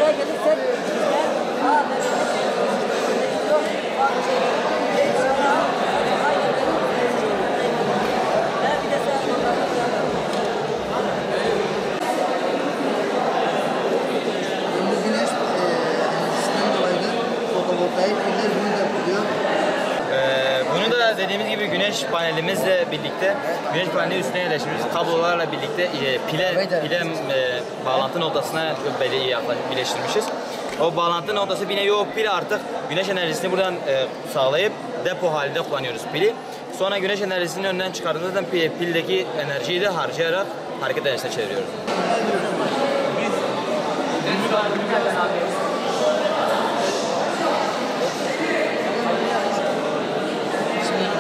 oraya gelirsek bunu da dediğimiz gibi güneş panelimizle birlikte, güneş paneli üstüne yerleştirmiş kablolarla birlikte pile bağlantı noktasına birleştirmişiz. O bağlantı noktası bir nevi o pil artık güneş enerjisini buradan sağlayıp depo halinde kullanıyoruz pili. Sonra güneş enerjisini önden çıkardığımızda pildeki enerjiyi de harcayarak hareket enerjisine çeviriyoruz.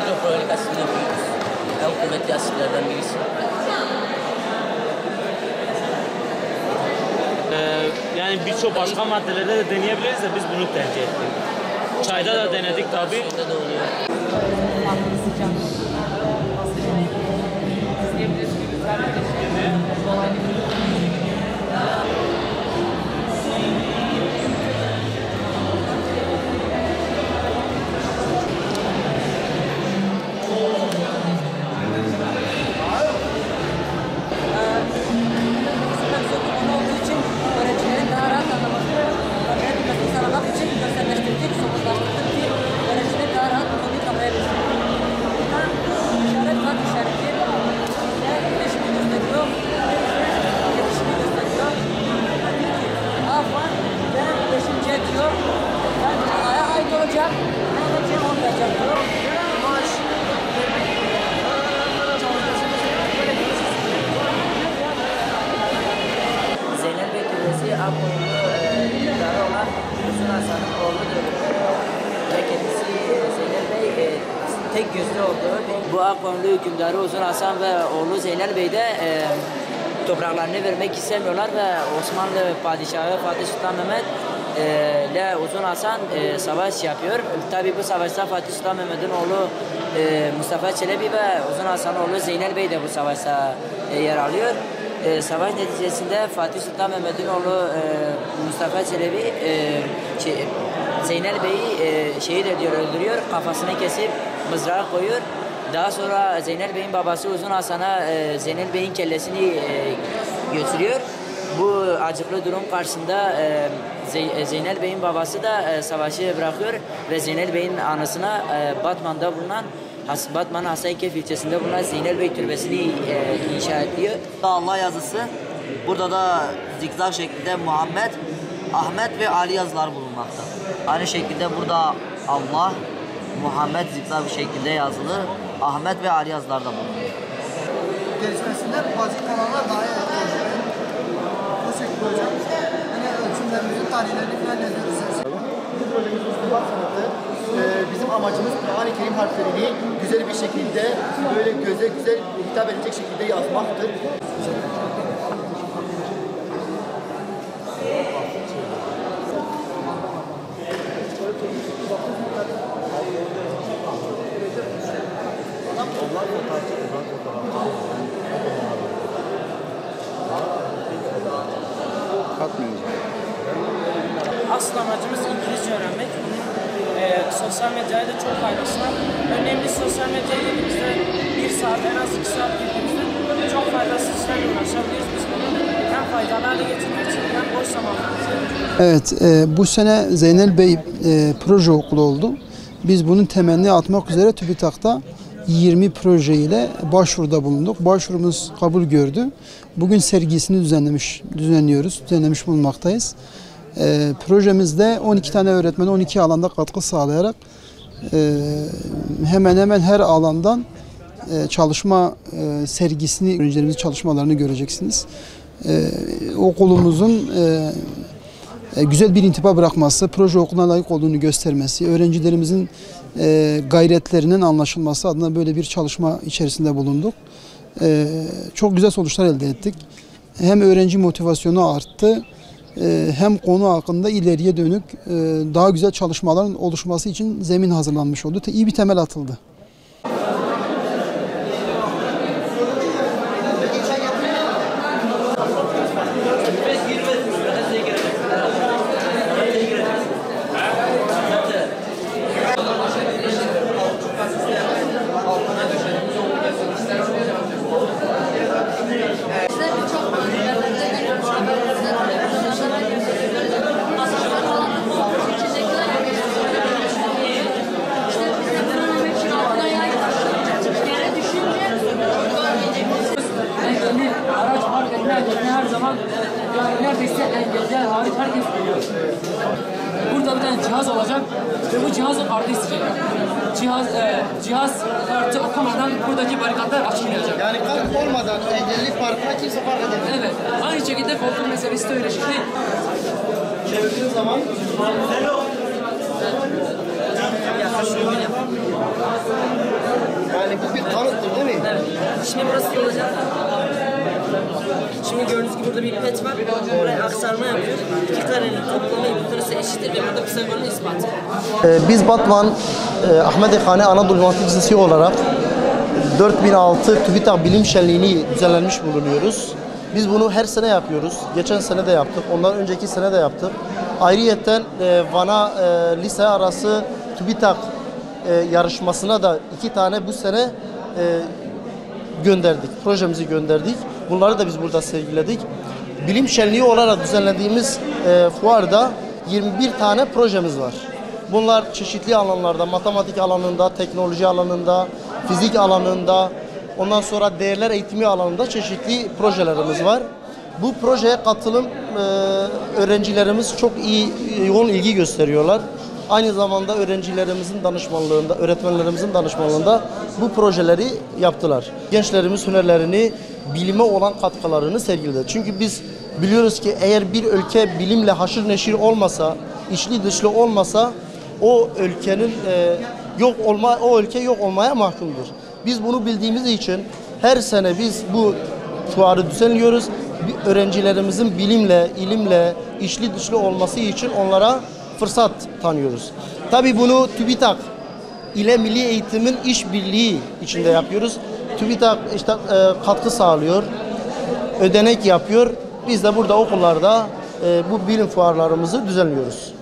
Hidroklorik asit yapıyoruz. En kuvvetli asitlerden birisi. Yani birçok başka maddelerde de deneyebiliriz de biz bunu tercih ettik. Çayda da denedik tabii. Suyunda da oluyor. Zeynel Bey Türbesi Akkoyunlu iktidarı olan Uzun Hasan'ın oğludur. Ve kendisi Zeynel Bey tek gözlü olduğu bu Akkoyunlu hükümdarı Uzun Hasan ve oğlu Zeynel Bey de topraklarını vermek istemiyorlar ve Osmanlı Padişahı Fatih Sultan Mehmet ile Uzun Hasan savaş yapıyor. Tabi bu savaşta Fatih Sultan Mehmet'in oğlu Mustafa Çelebi ve Uzun Hasan'ın oğlu Zeynel Bey de bu savaşta yer alıyor. Savaş neticesinde Fatih Sultan Mehmet'in oğlu Mustafa Çelebi Zeynel Bey'i şehit ediyor, öldürüyor. Kafasını kesip mızrağa koyuyor. Daha sonra Zeynel Bey'in babası Uzun Hasan'a Zeynel Bey'in kellesini götürüyor. Bu acıklı durum karşısında Zeynel Bey'in babası da savaşı bırakıyor ve Zeynel Bey'in anısına Batman'da bulunan Batman Hasankeyf ilçesinde bulunan Zeynel Bey Türbesi'ni inşa ediyor. Allah yazısı. Burada da zikzak şeklinde Muhammed, Ahmet ve Ali yazılar bulunmakta. Aynı şekilde burada Allah, Muhammed zikzak bir şekilde yazılı, Ahmet ve Ali yazılar da bulunuyor. Gelişmesinde basit olanlar daha iyi olacak. Bu şekilde hocam. Hani ölçümlerimizin tarihlerini falan yazıyoruz. Bu projemizin Müslüman sanatı. Bizim amacımız Kur'an-ı Kerim harflerini güzel bir şekilde, böyle göze güzel hitap edecek şekilde yazmaktır. Asıl amacımız İngilizce öğrenmek. Sosyal medyaya da çok faydası var. Önemli sosyal medyaya elimizde 1 saat, en az 2 saat girdiğimizde çok faydasız işlerle uğraşabiliriz. Biz bunu hem faydalı hale getirmek için hem boş zamanlarımızı. Evet, bu sene Zeynel Bey proje okulu oldu. Biz bunun temelini atmak üzere TÜBİTAK'ta 20 proje ile başvuruda bulunduk. Başvurumuz kabul gördü. Bugün sergisini düzenlemiş bulunmaktayız. Projemizde 12 tane öğretmen 12 alanda katkı sağlayarak hemen hemen her alandan çalışma sergisini, öğrencilerimizin çalışmalarını göreceksiniz. Okulumuzun güzel bir intiba bırakması, proje okuluna layık olduğunu göstermesi, öğrencilerimizin gayretlerinin anlaşılması adına böyle bir çalışma içerisinde bulunduk. Çok güzel sonuçlar elde ettik. Hem öğrenci motivasyonu arttı, hem konu hakkında ileriye dönük daha güzel çalışmaların oluşması için zemin hazırlanmış oldu. İyi bir temel atıldı. engelliler hariç herkes biliyor. Burada bir tane cihaz olacak ve bu cihazın kartı isteyecek. Cihaz kartı okumadan buradaki barikatlar açılmayacak. Yani kart olmadan engelli farkına kimse fark edemez. Evet. Aynı şekilde koltuğun meselesi de öyle. Şimdi Çevirdiğin zaman yani bu bir kanıttır değil mi? Evet. Şimdi burası olacak. Şimdi gördüğünüz gibi burada bir pet var. Oraya aktarma yapıyor. İki karenin toplamı yukarısı eşittir ve burada Pisagor'un ispatı. Biz Batman Ahmet Khane Anadolu Üniversitesi olarak 4006 TÜBİTAK Bilim Şenliği'ni düzenlenmiş bulunuyoruz. Biz bunu her sene yapıyoruz. Geçen sene de yaptık. Ondan önceki sene de yaptık. Ayrıyeten Van'a lise arası TÜBİTAK yarışmasına da 2 tane bu sene gönderdik. Projemizi gönderdik. Bunları da biz burada sergiledik. Bilim şenliği olarak düzenlediğimiz fuarda 21 tane projemiz var. Bunlar çeşitli alanlarda, matematik alanında, teknoloji alanında, fizik alanında, ondan sonra değerler eğitimi alanında çeşitli projelerimiz var. Bu projeye katılım öğrencilerimiz çok iyi, yoğun ilgi gösteriyorlar. Aynı zamanda öğrencilerimizin danışmanlığında, öğretmenlerimizin danışmanlığında bu projeleri yaptılar. Gençlerimiz hünerlerini, bilime olan katkılarını sergiledi. Çünkü biz biliyoruz ki eğer bir ülke bilimle haşır neşir olmasa, içli dışlı olmasa o ülkenin o ülke yok olmaya mahkumdur. Biz bunu bildiğimiz için her sene biz bu fuarı düzenliyoruz. Öğrencilerimizin bilimle, ilimle, içli dışlı olması için onlara fırsat tanıyoruz. Tabii bunu TÜBİTAK ile Milli Eğitim'in işbirliği içinde yapıyoruz. TÜBİTAK işte katkı sağlıyor, ödenek yapıyor. Biz de burada okullarda bu bilim fuarlarımızı düzenliyoruz.